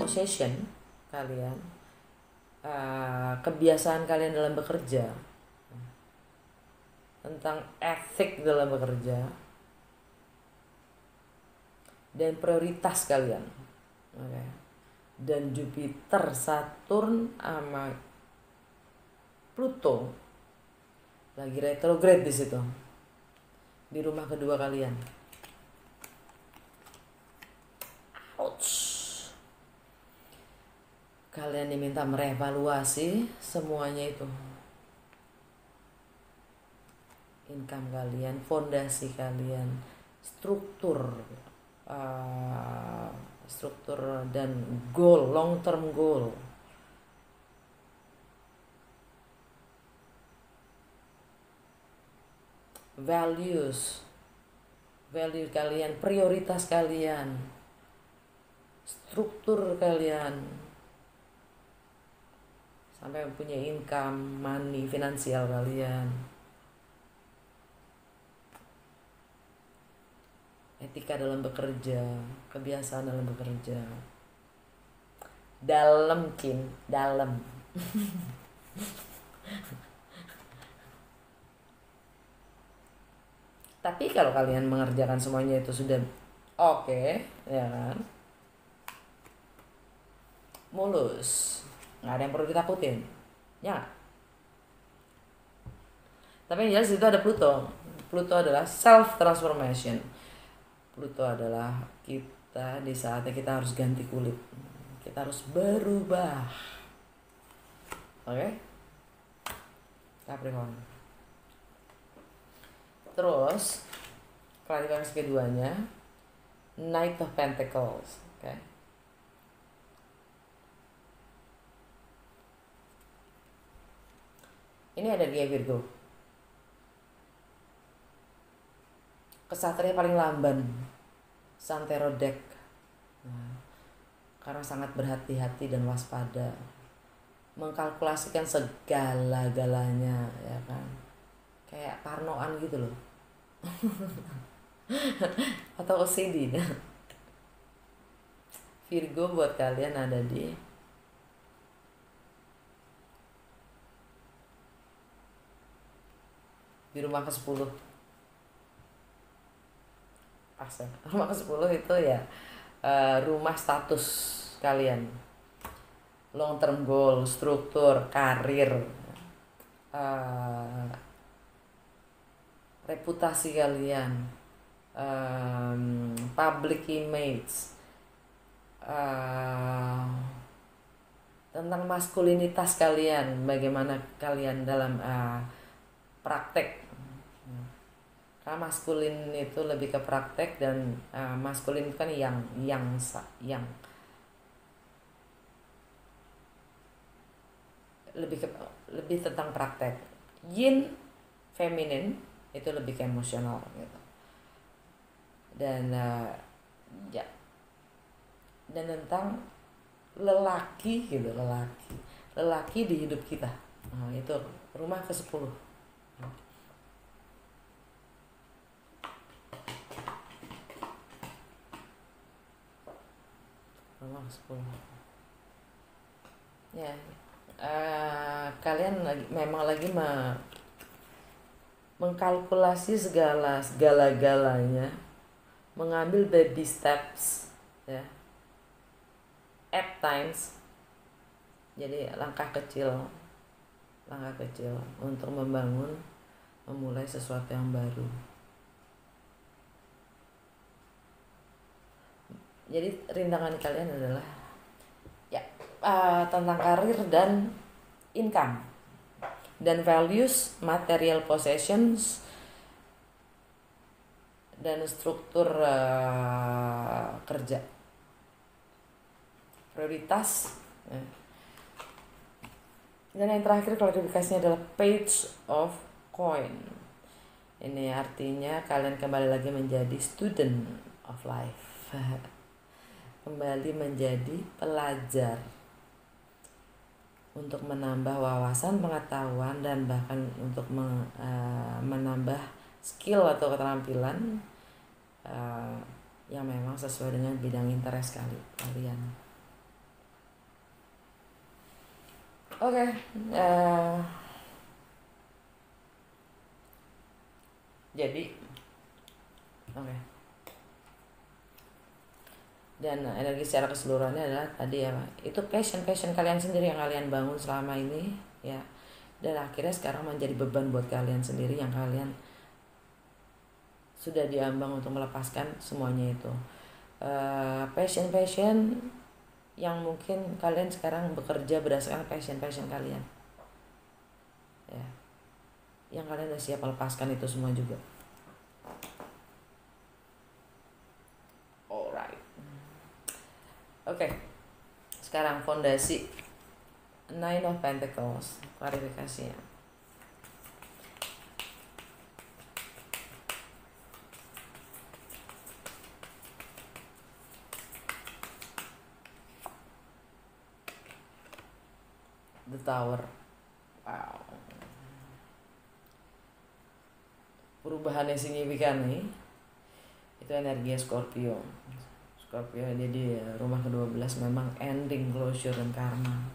possession kalian, kebiasaan kalian dalam bekerja, tentang etik dalam bekerja, dan prioritas kalian. Okay. Dan Jupiter, Saturn, sama Pluto lagi retrograde di situ, di rumah kedua kalian. Ouch. Kalian diminta merevaluasi semuanya itu. Income kalian, fondasi kalian, struktur dan goal, long term goal. Value kalian, prioritas kalian, struktur kalian, sampai punya income, money, finansial kalian, etika dalam bekerja, kebiasaan dalam bekerja. Dalam. Tapi kalau kalian mengerjakan semuanya itu sudah oke, ya kan, mulus, nggak ada yang perlu ditakutin, ya. Tapi yang jelas itu ada Pluto. Pluto adalah self transformation. Pluto adalah kita di saatnya kita harus ganti kulit, kita harus berubah. Oke? Capricorn. Terus klarifikasi keduanya, Knight of Pentacles. Oke? Ini ada dia Virgo. Kesatria paling lamban, Santero deck. Nah, karena sangat berhati-hati dan waspada, mengkalkulasikan segala-galanya, ya kan, kayak parnoan gitu loh. Atau OCD. Virgo buat kalian ada di rumah ke-10. Pas ya. Rumah ke-10 itu ya rumah status kalian, long term goal, struktur, karir, reputasi kalian, public image, tentang maskulinitas kalian, bagaimana kalian dalam praktek. Karena maskulin itu lebih ke praktek, dan maskulin itu kan yang lebih tentang praktek. Yin, feminin itu lebih ke emosional gitu. Dan ya, dan tentang lelaki gitu, lelaki di hidup kita. Nah, itu rumah ke-10. Rumah ke-10. Ya, kalian memang lagi mengkalkulasi segala-galanya, mengambil baby steps, ya, at times. Jadi langkah kecil untuk memulai sesuatu yang baru. Jadi rintangan kalian adalah ya tentang karir dan income dan values, material possessions, dan struktur kerja, prioritas. Dan yang terakhir klarifikasinya adalah Page of Coin. Ini artinya kalian kembali lagi menjadi student of life. Kembali menjadi pelajar untuk menambah wawasan, pengetahuan, dan bahkan untuk menambah skill atau keterampilan yang memang sesuai dengan bidang interest kalian. Oke, eh, jadi oke. Dan energi secara keseluruhannya adalah tadi ya, itu passion passion kalian sendiri yang kalian bangun selama ini ya, dan akhirnya sekarang menjadi beban buat kalian sendiri yang kalian sudah diambang untuk melepaskan semuanya itu. Passion passion yang mungkin kalian sekarang bekerja berdasarkan passion passion kalian ya, yang kalian udah siap melepaskan itu semua juga. Alright. Oke, sekarang fondasi Nine of Pentacles, klarifikasinya. The Tower. Wow. Perubahan yang signifikan nih. Itu energi Scorpio. Scorpio jadi rumah ke-12 memang ending, closure, dan karma.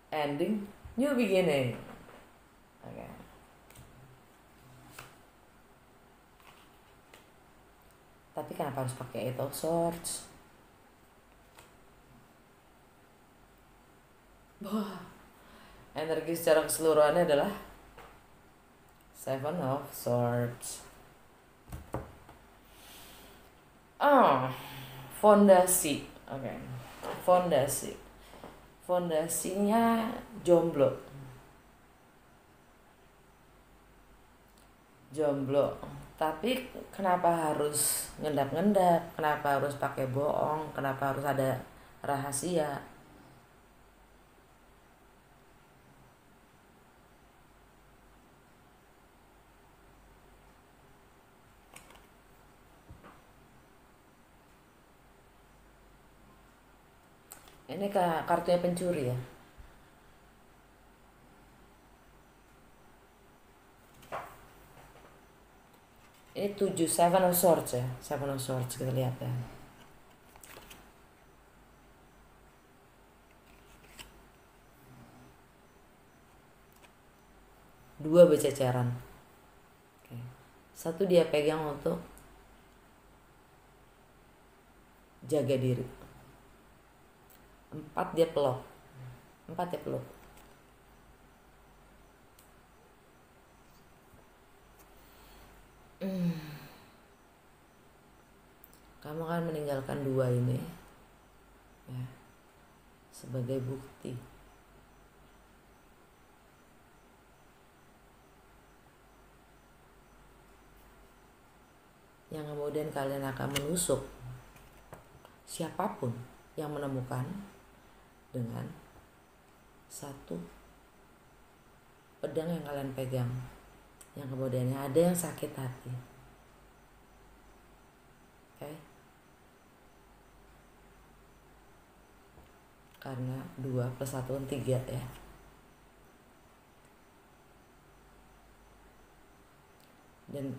Ending, new beginning. Oke. Tapi kenapa harus pakai Eight of Swords? Wah, energi secara keseluruhannya adalah Seven of Swords. Fondasi. Oke. Fondasinya jomblo. Tapi kenapa harus ngendap-ngendap? Kenapa harus pakai bohong? Kenapa harus ada rahasia? Ini kartunya pencuri ya. Ini 7, Seven of Swords ya. Seven of Swords kita lihat ya. Dua berceceran. Oke. Satu dia pegang untuk jaga diri. 4 dia peluk. Kamu akan meninggalkan 2 ini ya, sebagai bukti yang kemudian kalian akan menusuk siapapun yang menemukan dengan satu pedang yang kalian pegang, yang kemudiannya ada yang sakit hati. Oke? Karena 2 plus 1 kan 3 ya. Dan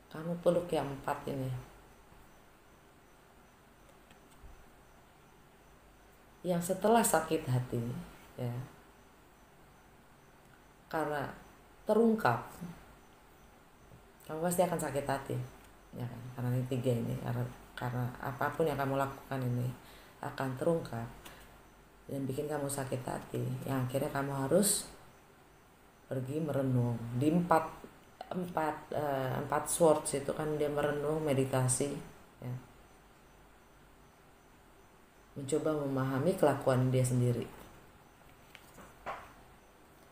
kamu peluk yang 4 ini. Yang setelah sakit hati ya, karena terungkap, kamu pasti akan sakit hati ya kan, karena ini 3 ini, karena apapun yang kamu lakukan ini akan terungkap dan bikin kamu sakit hati, yang akhirnya kamu harus pergi merenung di 4 swords itu kan, dia merenung, meditasi ya, mencoba memahami kelakuan dia sendiri,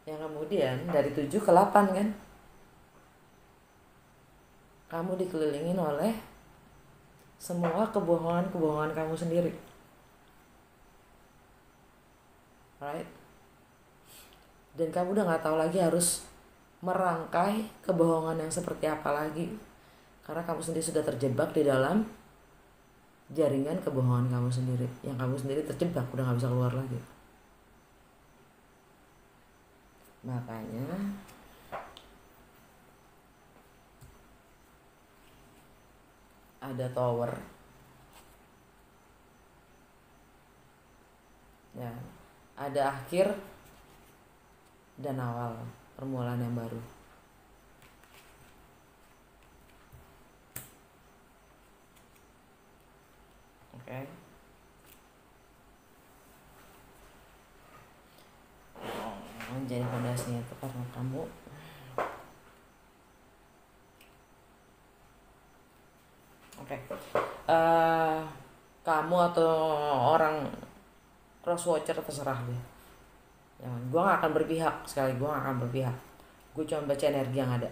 yang kemudian dari 7 ke 8 kan, kamu dikelilingin oleh semua kebohongan kamu sendiri, right? Dan kamu udah nggak tahu lagi harus merangkai kebohongan yang seperti apa lagi, karena kamu sendiri sudah terjebak di dalam jaringan kebohongan kamu sendiri, yang kamu sendiri terjebak, udah nggak bisa keluar lagi. Makanya ada tower ya, ada akhir dan awal, permulaan yang baru. Oke. Jadi fondasinya itu karena kamu kamu atau orang cross watcher terserah deh. Gue gak akan berpihak, sekali gue gak akan berpihak. Gue cuma baca energi yang ada.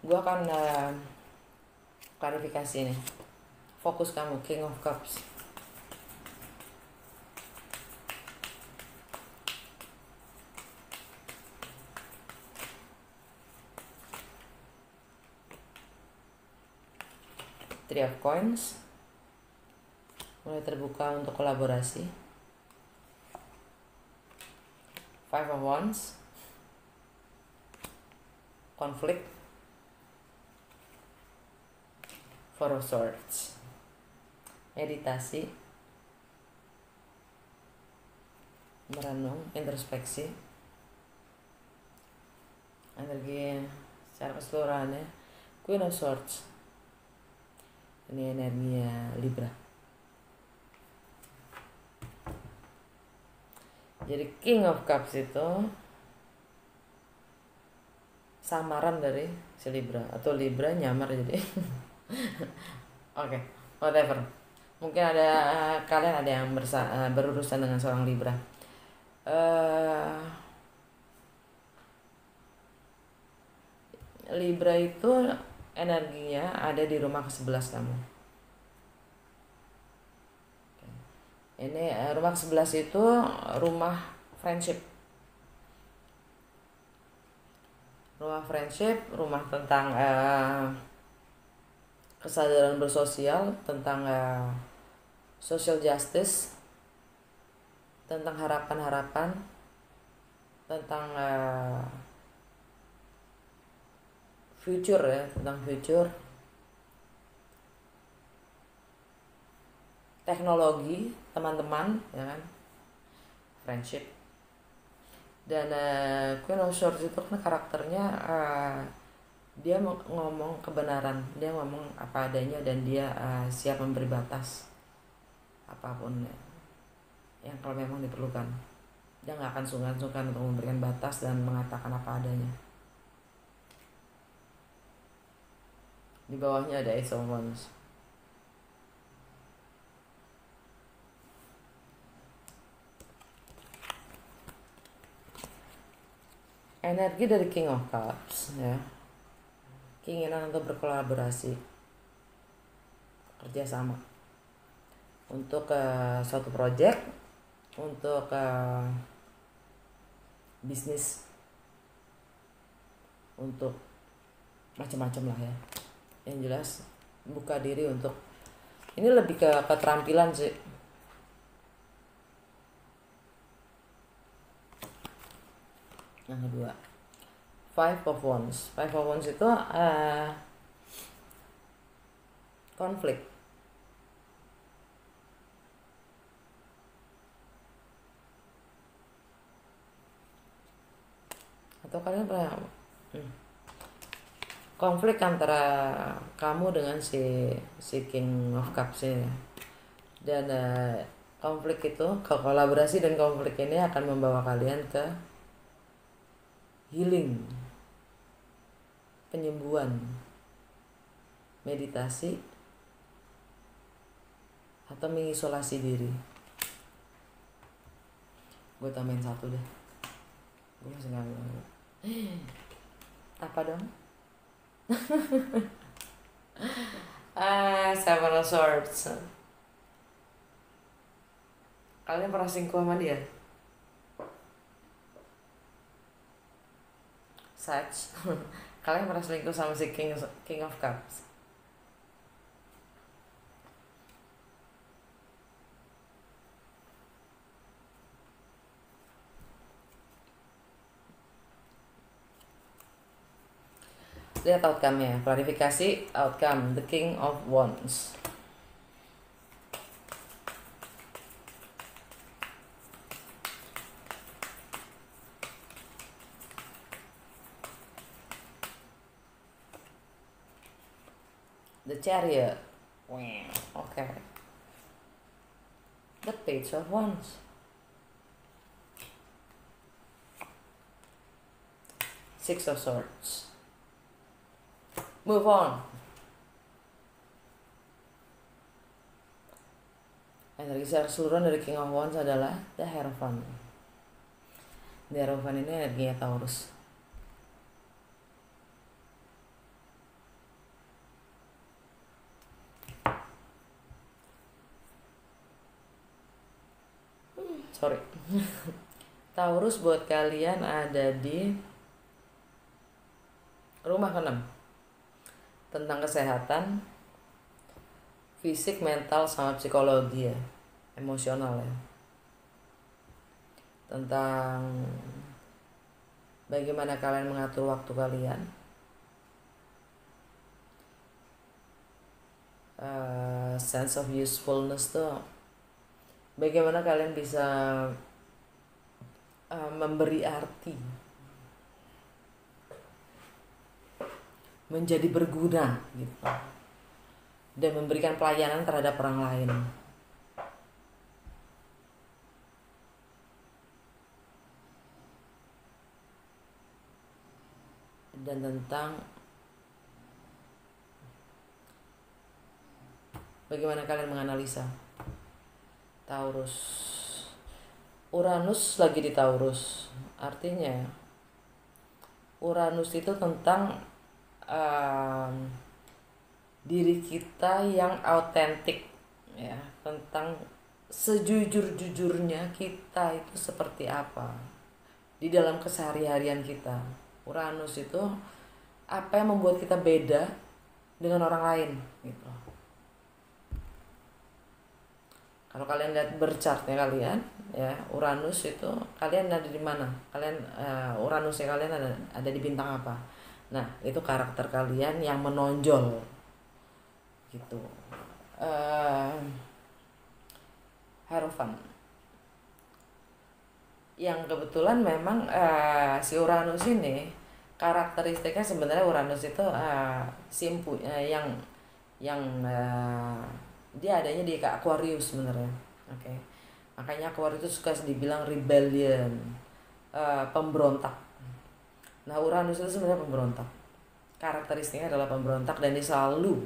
Gue akan klarifikasi nih. Fokus kamu, King of Cups. Three of Coins, mulai terbuka untuk kolaborasi. Five of Wands, konflik. Four of Swords, meditasi, merenung, introspeksi. Energi secara keseluruhannya Queen of Swords, ini energinya Libra. Jadi King of Cups itu samaran dari si Libra, atau Libra nyamar jadi Oke, whatever. Mungkin ada kalian ada yang berurusan dengan seorang Libra. Libra itu energinya ada di rumah ke-11 kamu. Ini rumah ke-11 itu rumah friendship. Rumah friendship, rumah tentang kesadaran bersosial, tentang social justice, tentang harapan-harapan, tentang future ya, tentang future, teknologi, teman-teman, ya kan, friendship. Dan Queen of Swords itu kan karakternya dia ngomong kebenaran, dia ngomong apa adanya, dan dia siap memberi batas apapun yang kalau memang diperlukan. Dia nggak akan sungkan-sungkan untuk memberikan batas dan mengatakan apa adanya. Di bawahnya ada Ace of Wands. Energi dari King of Cups ya, keinginan untuk berkolaborasi, kerjasama untuk suatu project, untuk bisnis, untuk macam-macam lah ya. Yang jelas buka diri untuk, ini lebih ke keterampilan sih. Yang kedua, Five of Wands. Five of Wands itu konflik. Atau kalian pernah konflik antara kamu dengan si King of Cups ini. Dan konflik itu, kolaborasi dan konflik ini akan membawa kalian ke healing, penyembuhan, meditasi, atau mengisolasi diri. Gue tambahin satu deh. Gue masih nggak apa dong? Seven of Swords. Kalian pernah selingkuh sama dia? Such. Kalian pernah selingkuh sama si King of Cups? Lihat outcome-nya, klarifikasi outcome, the King of Wands. The Chariot. Okay. The Page of Wands. Six of Swords. Move on. Energi secara keseluruhan dari King of Wands adalah The Hierophant. The Hierophant ini energinya Taurus. Sorry. Taurus buat kalian ada di rumah ke-6. Tentang kesehatan, fisik, mental, sama psikologi ya. Emosional ya. Tentang bagaimana kalian mengatur waktu kalian. Sense of usefulness tuh bagaimana kalian bisa memberi arti, menjadi berguna gitu, dan memberikan pelayanan terhadap orang lain. Dan tentang bagaimana kalian menganalisa. Taurus, Uranus lagi di Taurus, artinya Uranus itu tentang diri kita yang autentik ya, tentang sejujur-jujurnya kita itu seperti apa di dalam kesehari-harian kita. Uranus itu apa yang membuat kita beda dengan orang lain gitu. Kalau kalian lihat berchartnya kalian ya, Uranus itu kalian ada di mana? Kalian Uranusnya kalian ada di bintang apa? Nah, itu karakter kalian yang menonjol gitu. Hierophant yang kebetulan memang si Uranus ini karakteristiknya sebenarnya Uranus itu yang dia adanya di Aquarius sebenarnya. Oke. Makanya Aquarius itu suka dibilang rebellion, pemberontak. Nah, Uranus itu sebenarnya pemberontak. Karakteristiknya adalah pemberontak, dan dia selalu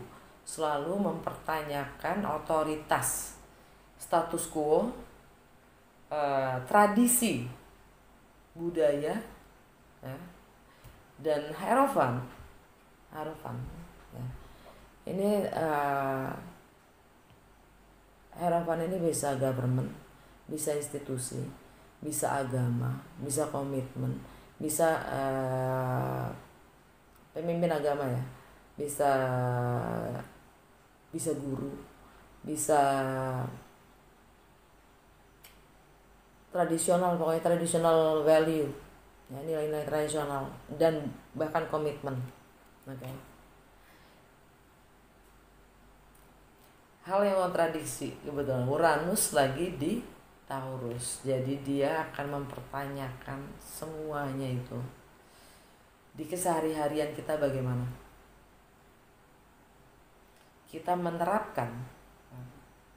mempertanyakan otoritas, status quo, tradisi, budaya, ya. Dan Hierophant, ya. Ini Hierophant ini bisa government, bisa institusi, bisa agama, bisa komitmen, bisa pemimpin agama ya, bisa guru, bisa tradisional, pokoknya traditional value ya, nilai-nilai tradisional, dan bahkan komitmen. Oke. Hal yang kontradiksi, kebetulan Uranus lagi di Taurus, jadi dia akan mempertanyakan semuanya itu di kesehari-harian kita. Bagaimana kita menerapkan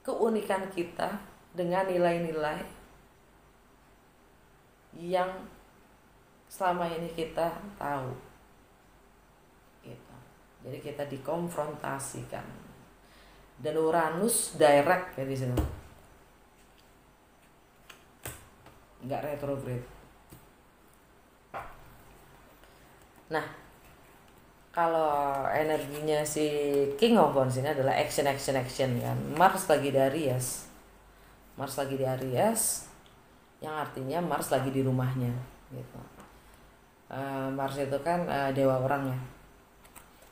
keunikan kita dengan nilai-nilai yang selama ini kita tahu gitu. Jadi kita dikonfrontasikan, dan Uranus direct ya di sini, nggak retrograde. Nah, kalau energinya si King of Wands ini adalah action kan. Mars lagi di Aries, yang artinya Mars lagi di rumahnya gitu. Mars itu kan dewa orang ya.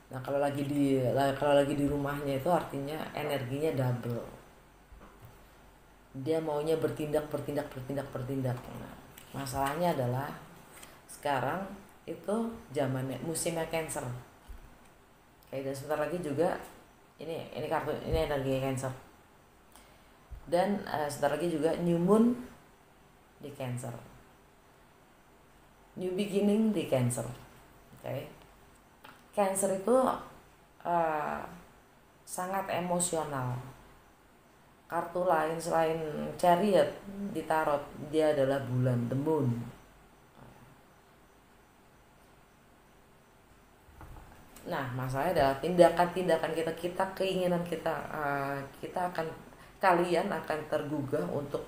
Nah, kalau lagi di rumahnya itu artinya energinya double. Dia maunya bertindak. Nah, masalahnya adalah sekarang itu zamannya musimnya Cancer. Kayak dan sebentar lagi juga ini energinya Cancer. Dan sebentar lagi juga new moon di Cancer. New beginning di Cancer. Oke. Cancer itu sangat emosional. Kartu lain selain Chariot di tarot, dia adalah bulan, the moon. Nah, masalahnya adalah tindakan-tindakan kita keinginan kita akan, kalian akan tergugah untuk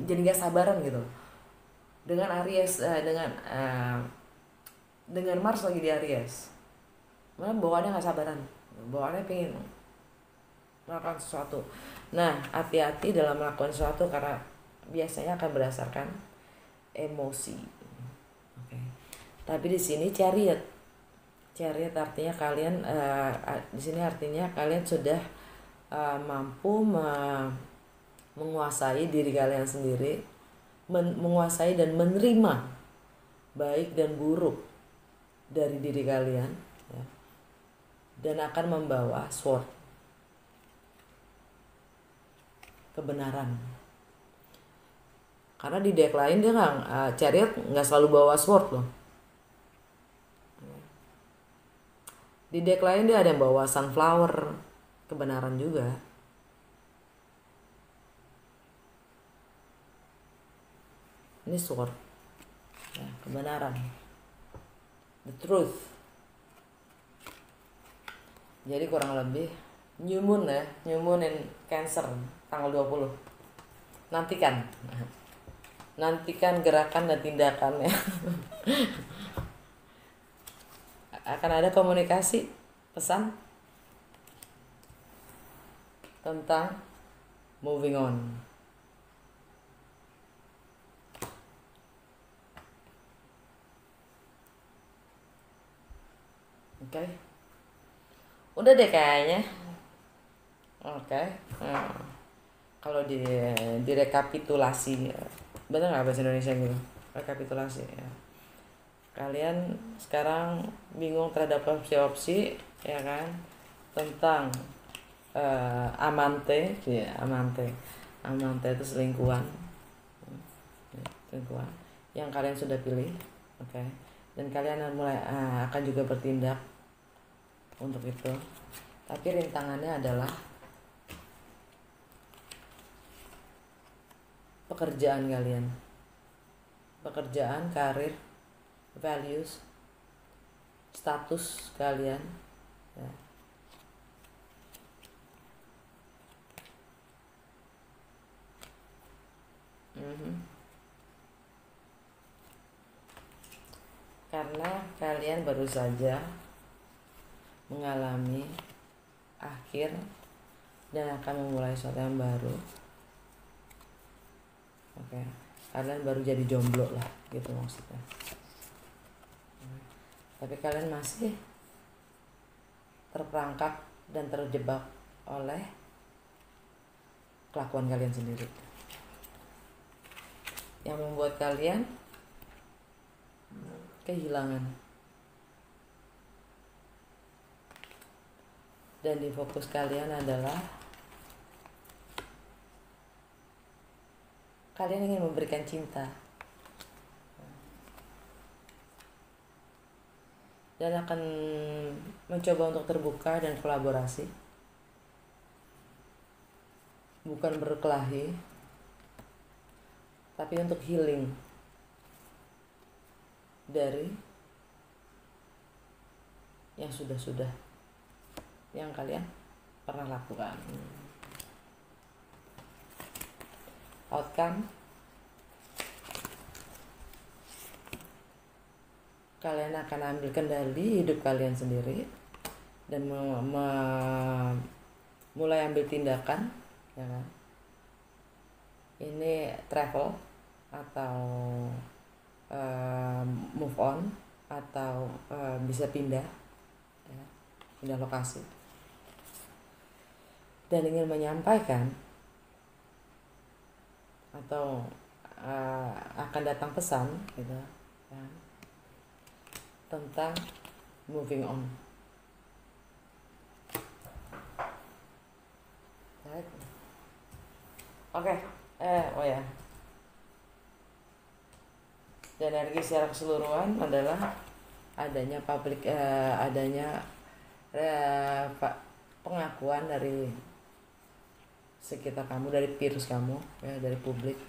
jadi gak sabaran gitu. Dengan Aries, dengan Mars lagi di Aries, malah bawaannya gak sabaran, bawaannya pengen melakukan sesuatu. Nah, hati-hati dalam melakukan sesuatu karena biasanya akan berdasarkan emosi. Oke. Tapi di sini Chariot artinya kalian di sini artinya kalian sudah mampu menguasai diri kalian sendiri, menguasai dan menerima baik dan buruk dari diri kalian, ya, dan akan membawa sword, kebenaran. Karena di deck lain dia Chariot nggak selalu bawa sword loh. Di deck lain dia ada yang bawa sunflower, kebenaran juga. Ini sword, ya, kebenaran, the truth. Jadi kurang lebih new moon ya, new moon in Cancer tanggal 20. Nantikan gerakan dan tindakannya. Akan ada komunikasi, pesan tentang moving on. Oke. Udah deh kayaknya. Oke. Kalau direkapitulasi, bener nggak bahasa Indonesia gitu? Rekapitulasi ya. Kalian sekarang bingung terhadap opsi-opsi, ya kan, tentang amante, ya, amante itu selingkuhan yang kalian sudah pilih, oke. Dan kalian akan juga bertindak untuk itu. Tapi rintangannya adalah pekerjaan kalian, karir, values, status kalian, ya. Karena kalian baru saja mengalami akhir dan akan memulai sesuatu yang baru. Oke, kalian baru jadi jomblo lah, gitu maksudnya. Tapi kalian masih terperangkap dan terjebak oleh kelakuan kalian sendiri, yang membuat kalian kehilangan. Dan di fokus kalian adalah kalian ingin memberikan cinta dan akan mencoba untuk terbuka dan kolaborasi, bukan berkelahi, tapi untuk healing dari yang sudah-sudah yang kalian pernah lakukan. Outcome, kalian akan ambil kendali hidup kalian sendiri dan mulai ambil tindakan, ya kan? Ini travel atau move on atau bisa pindah, ya, pindah lokasi, dan ingin menyampaikan atau akan datang pesan gitu, ya, tentang moving on. Oke, oh ya. Dan energi secara keseluruhan adalah adanya pengakuan dari sekitar kamu, dari peers kamu ya, dari publik,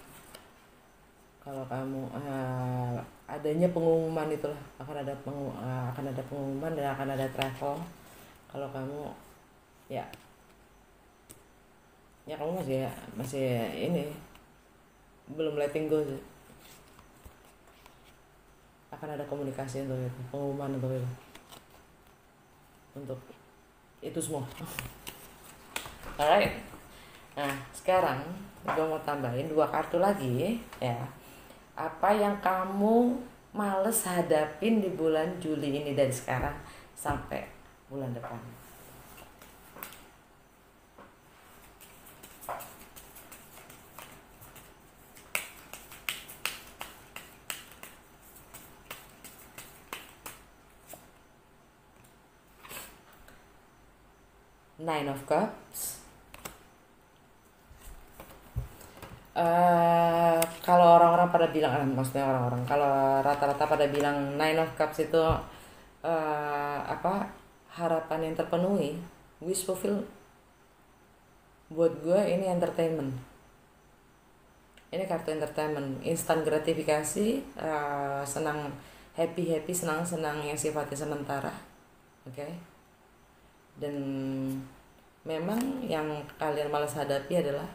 kalau kamu adanya pengumuman itulah, akan ada pengumuman dan akan ada travel. Kalau kamu ya kamu masih ini belum letting go sih. Akan ada komunikasi untuk itu, pengumuman untuk itu semua. Alright. Nah, sekarang gue mau tambahin 2 kartu lagi ya. Apa yang kamu males hadapin di bulan Juli ini, dari sekarang sampai bulan depan? Nine of Cups. Kalau orang-orang pada bilang, maksudnya orang-orang, kalau rata-rata pada bilang Nine of Cups itu harapan yang terpenuhi, wish fulfill. Buat gue ini entertainment. Ini kartu entertainment, instant gratifikasi, senang, happy, senang yang sifatnya sementara, oke? Dan memang yang kalian malas hadapi adalah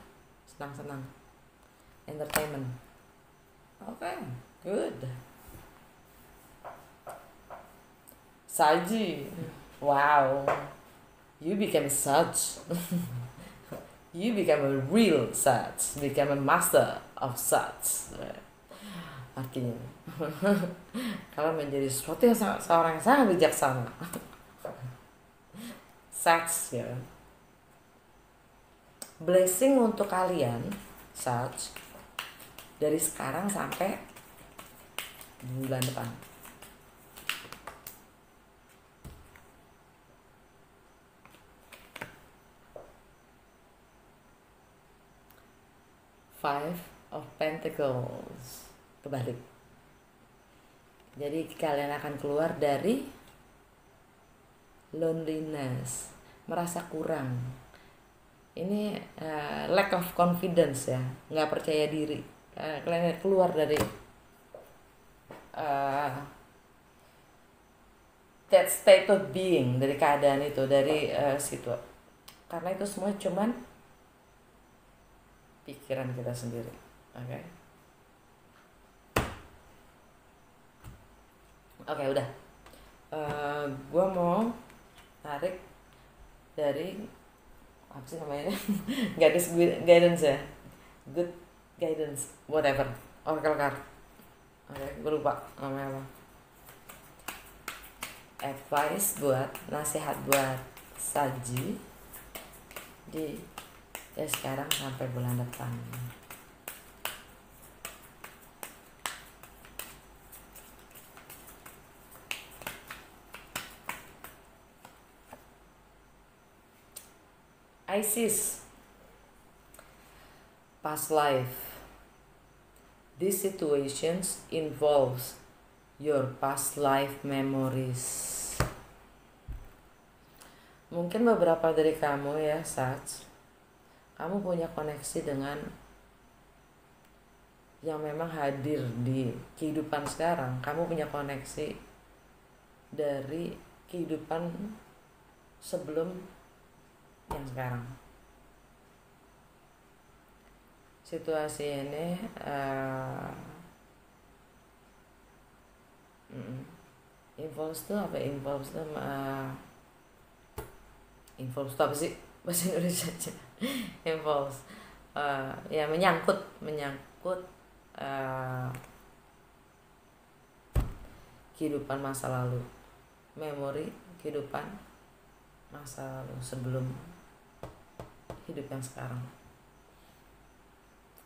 senang, entertainment. Oke, good. Saji, wow, you became such. You become a real such, become a master of such. Artinya, kalau menjadi sesuatu yang seorang yang sangat bijaksana. Such ya. Blessing untuk kalian, such, dari sekarang sampai bulan depan. Five of Pentacles, kebalik. Jadi kalian akan keluar dari loneliness, merasa kurang. Ini lack of confidence ya, nggak percaya diri. Kalian keluar dari that state of being, dari keadaan itu, dari situ. Karena itu semua cuman pikiran kita sendiri, oke? Oke, udah. Gue mau tarik dari apa sih namanya? Guidance ya, good guidance, whatever, oracle card. Oke, gue lupa namanya apa. Advice buat, nasihat buat Saji di sekarang sampai bulan depan. Isis, past life. These situations involves your past life memories. Mungkin beberapa dari kamu ya, Sats, kamu punya koneksi dengan yang memang hadir di kehidupan sekarang. Kamu punya koneksi dari kehidupan sebelum yang sekarang. Situasi ini involves tuh apa? Involves tuh involves tuh apa sih bahasa Indonesia aja? Involves ya menyangkut kehidupan masa lalu, memori kehidupan masa lalu sebelum hidup yang sekarang.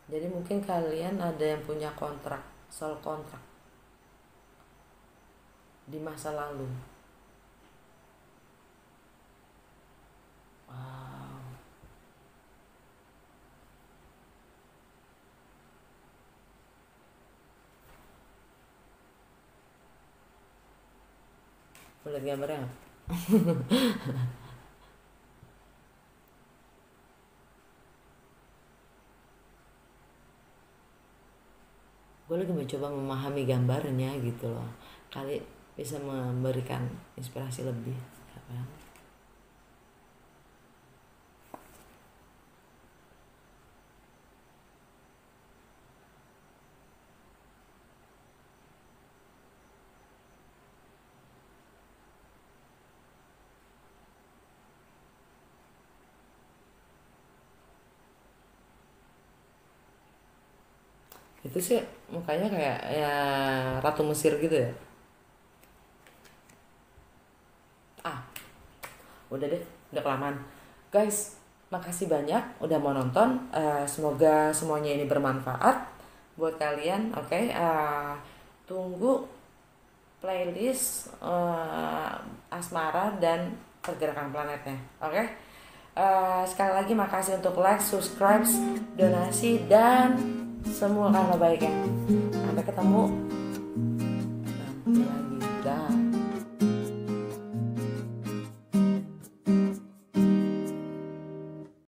Jadi mungkin kalian ada yang punya soal kontrak di masa lalu. Wow. Boleh gambarnya nggak? gue lagi mencoba memahami gambarnya gitu loh, kali bisa memberikan inspirasi lebih ya kan? Itu sih mukanya kayak ya ratu Mesir gitu ya. Ah, udah deh, udah kelamaan guys. Makasih banyak udah mau nonton. Semoga semuanya ini bermanfaat buat kalian. Oke, tunggu playlist asmara dan pergerakan planetnya. Oke. Sekali lagi makasih untuk like, subscribe, donasi dan semua karena baiknya. Sampai ketemu